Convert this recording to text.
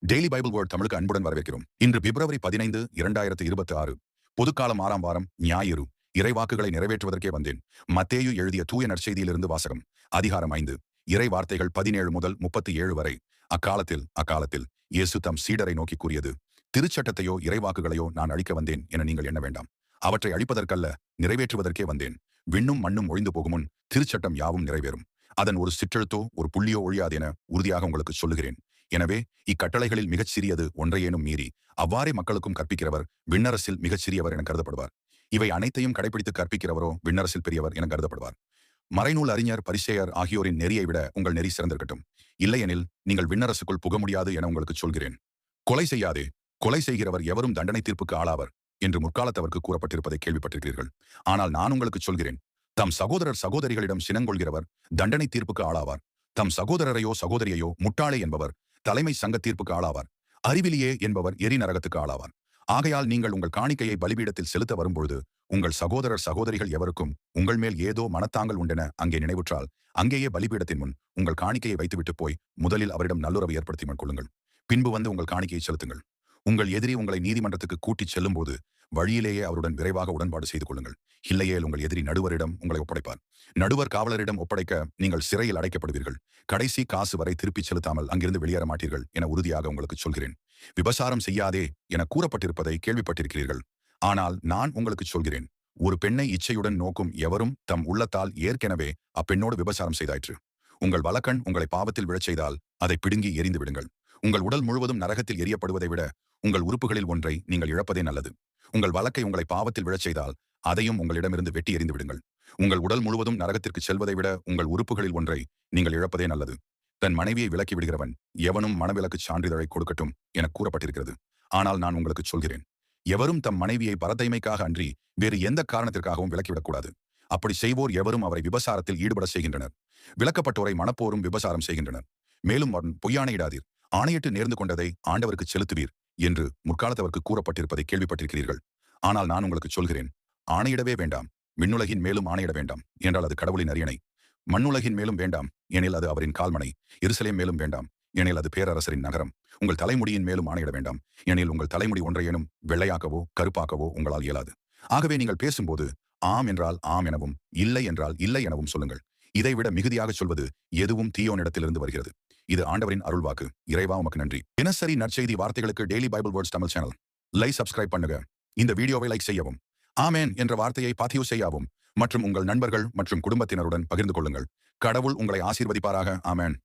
Daily Bible word தமிழுக்கு அன்புடன் வரவேற்கிறோம். இன்று பிப்ரவரி 15, 2026 பொதுக்காலம் 6ஆம் வாரம் ஞாயிறு. இறைவாக்குகளை நிறைவேற்றுவதற்கே வந்தேன். மத்தேயு எழுதிய தூய நற்செய்தியிலிருந்து வாசகம். அதிகாரம் 5. இறை வார்த்தைகள் 17 முதல் 37 வரை. அக்காலத்தில் இயேசு தம் சீடரை நோக்கி கூறியது, திருச்சட்டத்தையோ இறைவாக்குகளையோ நான் அழிக்க வந்தேன் என நீங்கள் எண்ண வேண்டாம். அவற்றை அழிப்பதற்கல்ல, நிறைவேற்றுவதற்கே வந்தேன். விண்ணும் மண்ணும் ஒழிந்து போகுமுன் திருச்சட்டம் யாவும் நிறைவேறும். அதன் ஒரு சிற்றெழுத்தோ ஒரு புள்ளியோ ஒழியாது என உறுதியாக உங்களுக்கு சொல்லுகிறேன். எனவே இக்கட்டளைகளில் மிகச் சிறியது ஒன்றையேனும் மீறி அவ்வாறே மக்களுக்கும் கற்பிக்கிறவர் விண்ணரசில் மிகச் சிறியவர் என கருதப்படுவார். இவை அனைத்தையும் கடைபிடித்து கற்பிக்கிறவரோ விண்ணரசில் பெரியவர் என கருதப்படுவார். மறைநூல் அறிஞர் பரிசேயர் ஆகியோரின் நெறியை விட உங்கள் நெறி சிறந்திருக்கட்டும். இல்லையெனில் நீங்கள் விண்ணரசுக்குள் புக முடியாது என உங்களுக்கு சொல்கிறேன். கொலை செய்யாதே, கொலை செய்கிறவர் எவரும் தண்டனை தீர்ப்புக்கு ஆளாவர் என்று முற்காலத்தவருக்கு கூறப்பட்டிருப்பதை கேள்விப்பட்டிருக்கிறீர்கள். ஆனால் நான் உங்களுக்கு சொல்கிறேன், தம் சகோதரர் சகோதரிகளிடம் சினங்கொள்கிறவர் தண்டனை தீர்ப்புக்கு ஆளாவார். தம் சகோதரரையோ சகோதரியையோ முட்டாளே என்பவர் தலைமை சங்க தீர்ப்புக்கு ஆளாவார். அறிவிலியே என்பவர் எரி நரகத்துக்கு ஆளாவார். ஆகையால் நீங்கள் உங்கள் காணிக்கையை பலிபீடத்தில் செலுத்த வரும்பொழுது உங்கள் சகோதரர் சகோதரிகள் எவருக்கும் உங்கள் மேல் ஏதோ மனத்தாங்கள் உண்டென அங்கே நினைவுற்றால் அங்கேயே பலிபீடத்தின் முன் உங்கள் காணிக்கையை வைத்துவிட்டு போய் முதலில் அவரிடம் நல்லுறவு ஏற்படுத்தி கொள்ளுங்கள். பின்பு வந்து உங்கள் காணிக்கையை செலுத்துங்கள். உங்கள் எதிரி உங்களை நீதிமன்றத்துக்கு கூட்டிச் செல்லும் போது வழியிலேயே அவருடன் விரைவாக உடன்பாடு செய்து கொள்ளுங்கள். இல்லையேல் உங்கள் எதிரி நடுவரிடம் உங்களை ஒப்படைப்பார். நடுவர் காவலரிடம் ஒப்படைக்க நீங்கள் சிறையில் அடைக்கப்படுவீர்கள். கடைசி காசு வரை திருப்பிச் செலுத்தாமல் அங்கிருந்து வெளியேற மாட்டீர்கள் என உறுதியாக உங்களுக்கு சொல்கிறேன். விபசாரம் செய்யாதே என கூறப்பட்டிருப்பதை கேள்விப்பட்டிருக்கிறீர்கள். ஆனால் நான் உங்களுக்கு சொல்கிறேன், ஒரு பெண்ணை இச்சையுடன் நோக்கும் எவரும் தம் உள்ளத்தால் ஏற்கனவே அப்பெண்ணோடு விபசாரம் செய்தாயிற்று. உங்கள் வலக்கண் உங்களை பாவத்தில் விழச் செய்தால் அதை பிடுங்கி எறிந்து விடுங்கள். உங்கள் உடல் முழுவதும் நரகத்தில் எரியப்படுவதை விட உங்கள் உறுப்புகளில் ஒன்றை நீங்கள் இழப்பதே நல்லது. உங்கள் வலக்கை உங்களை பாவத்தில் விழச் செய்தால் அதையும் உங்களிடமிருந்து வெட்டி எறிந்து விடுங்கள். உங்கள் உடல் முழுவதும் நரகத்திற்கு செல்வதை விட உங்கள் உறுப்புகளில் ஒன்றை நீங்கள் இழப்பதே நல்லது. தன் மனைவியை விலக்கி விடுகிறவன் எவனும் மனவிலக்குச் சான்றிதழை கொடுக்கட்டும் என கூறப்பட்டிருக்கிறது. ஆனால் நான் உங்களுக்கு சொல்கிறேன், எவரும் தம் மனைவியை பரத்தைமைக்காக அன்றி வேறு எந்த காரணத்திற்காகவும் விலக்கிவிடக்கூடாது. அப்படி செய்வோர் எவரும் அவரை விபசாரத்தில் ஈடுபட செய்கின்றனர். விலக்கப்பட்டோரை மனப்போரும் விபசாரம் செய்கின்றனர். மேலும் பொய்யானையிடாதீர், ஆணையிட்டு நேர்ந்து கொண்டதை ஆண்டவருக்கு செலுத்துவீர் என்று முற்காலத்தவருக்கு கூறப்பட்டிருப்பதை கேள்விப்பட்டிருக்கிறீர்கள். ஆனால் நான் உங்களுக்கு சொல்கிறேன், ஆணையிடவே வேண்டாம். விண்ணுலகின் மேலும் ஆணையிட வேண்டாம் என்றால் அது கடவுளின் அரியணை. மண்ணுலகின் மேலும் வேண்டாம் எனில் அது அவரின் கால்மனை. எருசலேம் மேலும் வேண்டாம் எனில் அது பேரரசரின் நகரம். உங்கள் தலைமுடியின் மேலும் ஆணையிட வேண்டாம் எனில் உங்கள் தலைமுடி ஒன்றையேனும் வெள்ளையாக்கவோ கருப்பாக்கவோ உங்களால் இயலாது. ஆகவே நீங்கள் பேசும்போது ஆம் என்றால் ஆம் எனவும் இல்லை என்றால் இல்லை எனவும் சொல்லுங்கள். இதைவிட மிகுதியாக சொல்வது எதுவும் தீயோனிடத்திலிருந்து வருகிறது. இது ஆண்டவரின் அருள்வாக்கு. இறைவா உமக்கு நன்றி. தினசரி நற்செய்தி வார்த்தைகளுக்கு daily Bible words Tamil channel subscribe பண்ணுங்க. இந்த வீடியோவை லைக் செய்யவும், ஆமேன் என்ற வார்த்தையை பதிவு செய்யவும் மற்றும் உங்கள் நண்பர்கள் மற்றும் குடும்பத்தினருடன் பகிர்ந்து கொள்ளுங்கள். கடவுள் உங்களை ஆசீர்வதிப்பாராக. ஆமேன்.